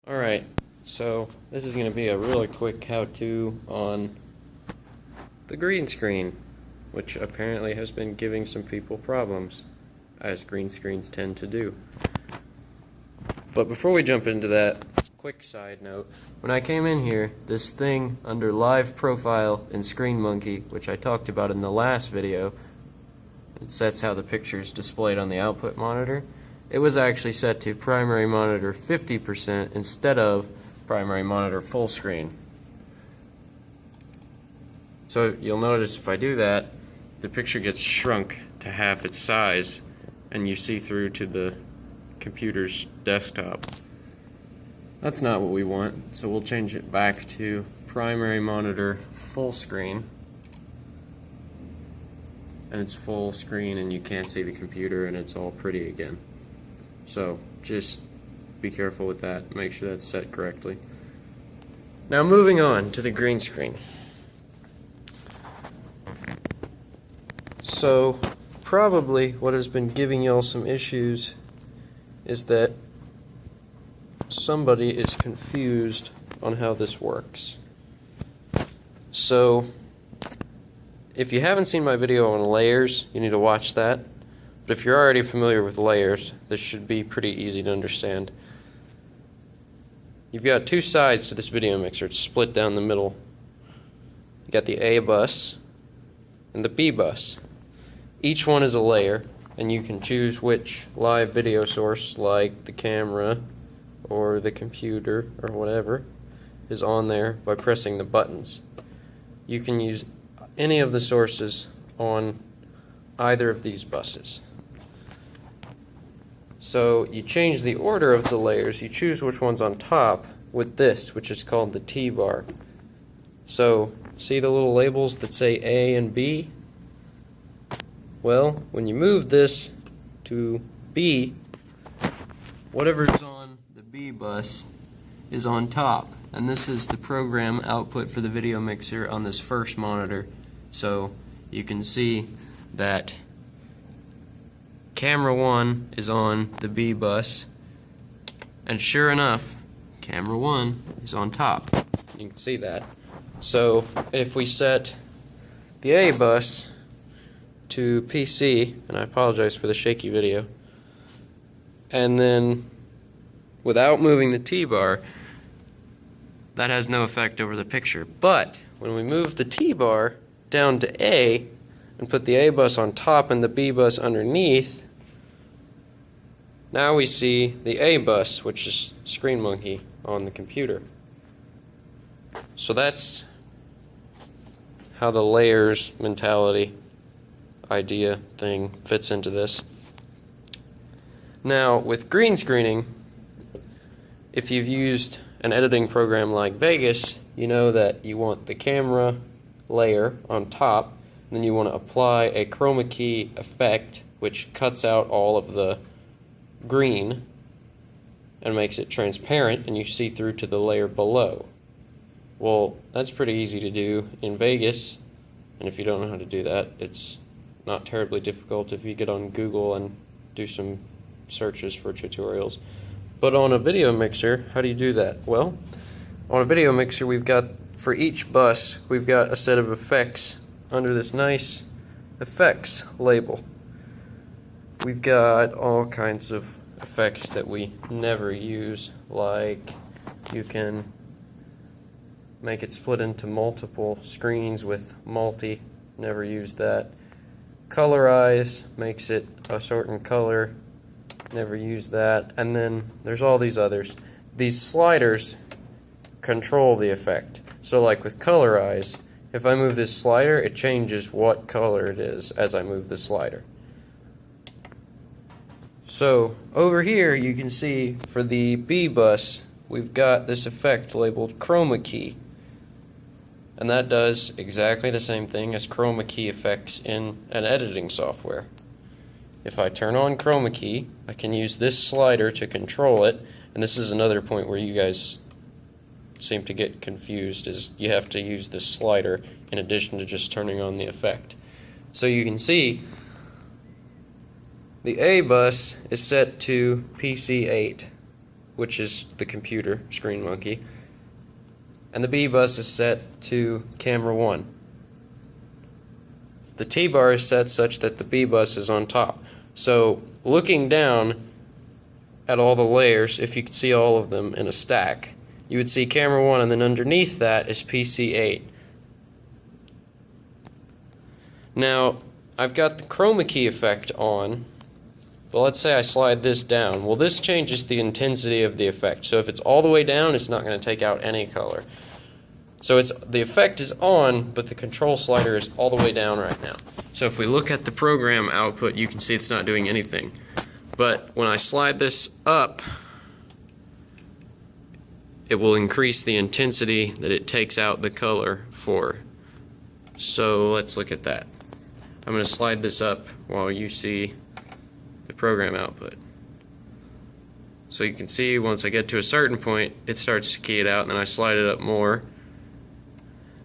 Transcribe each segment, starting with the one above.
Alright, so this is going to be a really quick how-to on the green screen, which apparently has been giving some people problems, as green screens tend to do. But before we jump into that, quick side note, when I came in here, this thing under Live Profile in Screen Monkey, which I talked about in the last video, it sets how the picture is displayed on the output monitor. It was actually set to primary monitor 50% instead of primary monitor full screen. So you'll notice if I do that, the picture gets shrunk to half its size and you see through to the computer's desktop. That's not what we want, so we'll change it back to primary monitor full screen. And it's full screen and you can't see the computer and it's all pretty again. So just be careful with that, make sure that's set correctly. Now moving on to the green screen. So probably what has been giving y'all some issues is that somebody is confused on how this works. So if you haven't seen my video on layers, you need to watch that. But if you're already familiar with layers, this should be pretty easy to understand. You've got two sides to this video mixer. It's split down the middle. You got the A bus and the B bus. Each one is a layer, and you can choose which live video source, like the camera or the computer or whatever, is on there by pressing the buttons. You can use any of the sources on either of these buses. So you change the order of the layers, you choose which one's on top with this, which is called the T-bar. So see the little labels that say A and B? Well, when you move this to B, whatever's on the B bus is on top. And this is the program output for the video mixer on this first monitor. So you can see that camera 1 is on the B bus, and sure enough, camera 1 is on top. You can see that. So if we set the A bus to PC, and I apologize for the shaky video, and then without moving the T-bar, that has no effect over the picture. But when we move the T-bar down to A and put the A bus on top and the B bus underneath, now we see the A bus, which is Screen Monkey, on the computer. So that's how the layers mentality idea thing fits into this. Now with green screening, if you've used an editing program like Vegas, you know that you want the camera layer on top, and then you want to apply a chroma key effect which cuts out all of the green and makes it transparent and you see through to the layer below. Well, that's pretty easy to do in Vegas, and if you don't know how to do that, it's not terribly difficult if you get on Google and do some searches for tutorials. But on a video mixer, how do you do that? Well, on a video mixer, we've got, for each bus, we've got a set of effects under this nice effects label. We've got all kinds of effects that we never use, like you can make it split into multiple screens with multi, never use that. Colorize makes it a certain color, never use that. And then there's all these others. These sliders control the effect. So like with colorize, if I move this slider, it changes what color it is as I move the slider. So over here you can see for the B bus we've got this effect labeled chroma key, and that does exactly the same thing as chroma key effects in an editing software. If I turn on chroma key, I can use this slider to control it, and this is another point where you guys seem to get confused, is you have to use this slider in addition to just turning on the effect. So you can see the A bus is set to PC8 which is the computer, Screen Monkey, and the B bus is set to camera 1. The T bar is set such that the B bus is on top. So looking down at all the layers, if you could see all of them in a stack, you would see camera 1, and then underneath that is PC8. Now, I've got the chroma key effect on, but let's say I slide this down. Well, this changes the intensity of the effect. So if it's all the way down, it's not going to take out any color. So the effect is on, but the control slider is all the way down right now. So if we look at the program output, you can see it's not doing anything. But when I slide this up, it will increase the intensity that it takes out the color for. So let's look at that. I'm going to slide this up while you see the program output. So you can see once I get to a certain point, it starts to key it out, and then I slide it up more,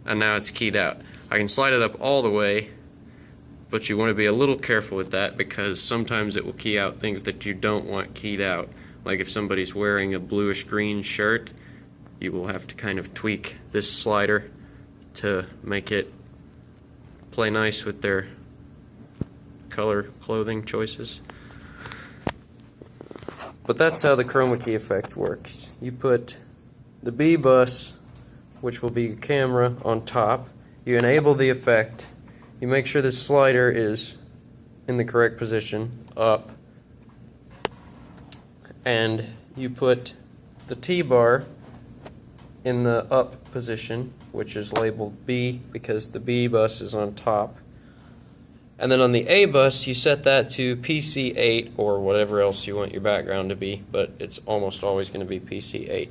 and now it's keyed out. I can slide it up all the way, but you want to be a little careful with that because sometimes it will key out things that you don't want keyed out. Like if somebody's wearing a bluish green shirt, you will have to kind of tweak this slider to make it play nice with their color clothing choices. But that's how the chroma key effect works. You put the B bus, which will be a camera, on top. You enable the effect. You make sure the slider is in the correct position, up. And you put the T bar in the up position, which is labeled B because the B bus is on top. And then on the A bus, you set that to PC8 or whatever else you want your background to be, but it's almost always going to be PC8.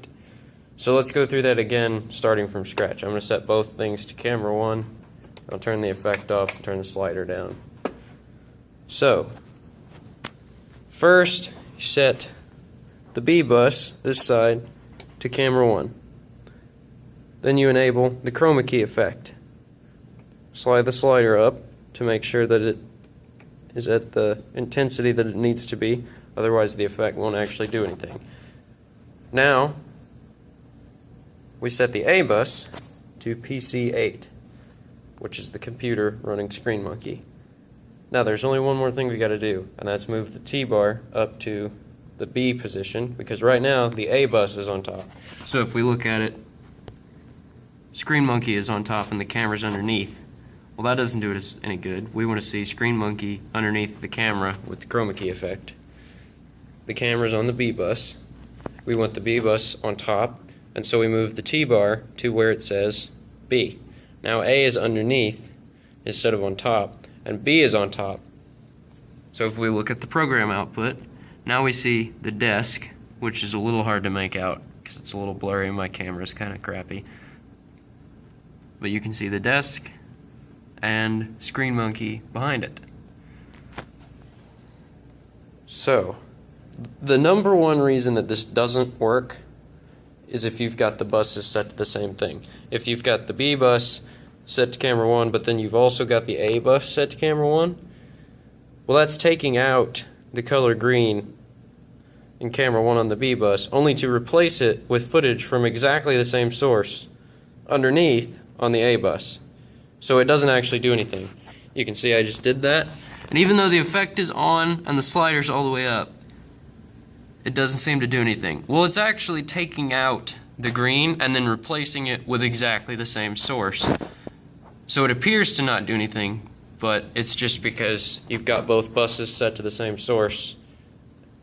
So let's go through that again, starting from scratch. I'm going to set both things to camera 1. I'll turn the effect off and turn the slider down. So, first, you set the B bus, this side, to camera 1. Then you enable the chroma key effect. Slide the slider up to make sure that it is at the intensity that it needs to be, otherwise the effect won't actually do anything. Now, we set the A bus to PC8, which is the computer running Screen Monkey. Now there's only one more thing we got to do, and that's move the T bar up to the B position, because right now the A bus is on top. So if we look at it, Screen Monkey is on top and the camera's underneath. Well, that doesn't do us any good. We want to see Screen Monkey underneath the camera with the chroma key effect. The camera's on the B bus. We want the B bus on top, and so we move the T bar to where it says B. Now A is underneath instead of on top, and B is on top. So if we look at the program output, now we see the desk, which is a little hard to make out because it's a little blurry. My camera's kind of crappy. But you can see the desk and Screen Monkey behind it. So, the number one reason that this doesn't work is if you've got the buses set to the same thing. If you've got the B bus set to camera 1, but then you've also got the A bus set to camera 1, well, that's taking out the color green in camera 1 on the B bus, only to replace it with footage from exactly the same source underneath on the A bus. So it doesn't actually do anything. You can see I just did that. And even though the effect is on and the slider's all the way up, it doesn't seem to do anything. Well, it's actually taking out the green and then replacing it with exactly the same source. So it appears to not do anything, but it's just because you've got both buses set to the same source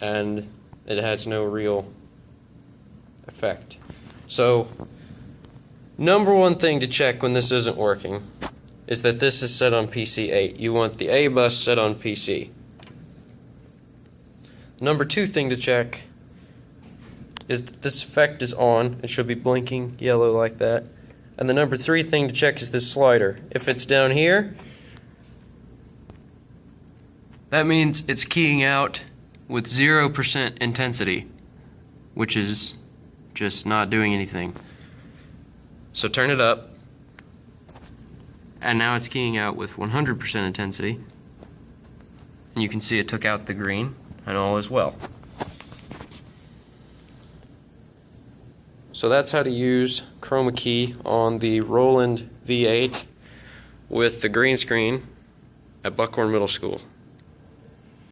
and it has no real effect. So, number one thing to check when this isn't working is that this is set on PC8. You want the A bus set on PC. Number two thing to check is that this effect is on. It should be blinking yellow like that. And the number three thing to check is this slider. If it's down here, that means it's keying out with 0% intensity, which is just not doing anything. So turn it up, and now it's keying out with 100% intensity, and you can see it took out the green, and all is well. So that's how to use chroma key on the Roland V8 with the green screen at Buckhorn Middle School.